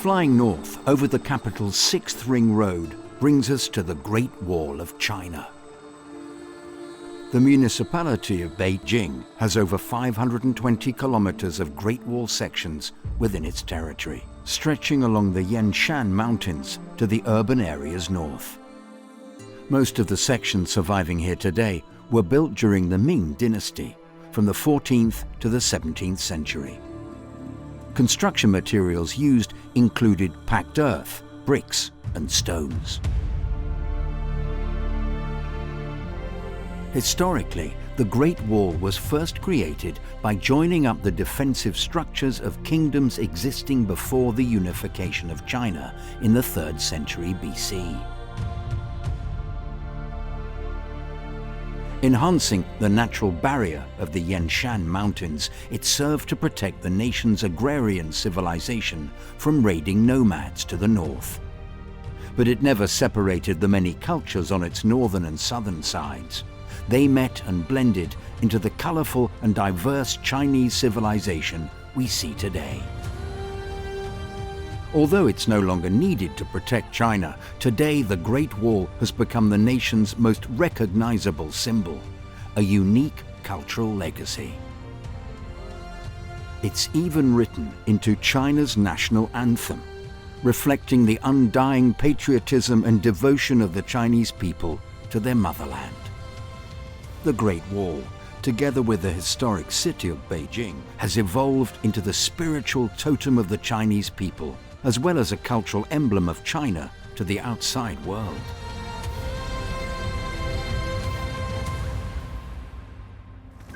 Flying north over the capital's 6th Ring Road brings us to the Great Wall of China. The municipality of Beijing has over 520 kilometers of Great Wall sections within its territory, stretching along the Yanshan Mountains to the urban areas north. Most of the sections surviving here today were built during the Ming dynasty, from the 14th to the 17th century. Construction materials used included packed earth, bricks, and stones. Historically, the Great Wall was first created by joining up the defensive structures of kingdoms existing before the unification of China in the 3rd century BC. Enhancing the natural barrier of the Yanshan Mountains, it served to protect the nation's agrarian civilization from raiding nomads to the north. But it never separated the many cultures on its northern and southern sides. They met and blended into the colorful and diverse Chinese civilization we see today. Although it's no longer needed to protect China, today the Great Wall has become the nation's most recognizable symbol, a unique cultural legacy. It's even written into China's national anthem, reflecting the undying patriotism and devotion of the Chinese people to their motherland. The Great Wall, together with the historic city of Beijing, has evolved into the spiritual totem of the Chinese people, as well as a cultural emblem of China to the outside world.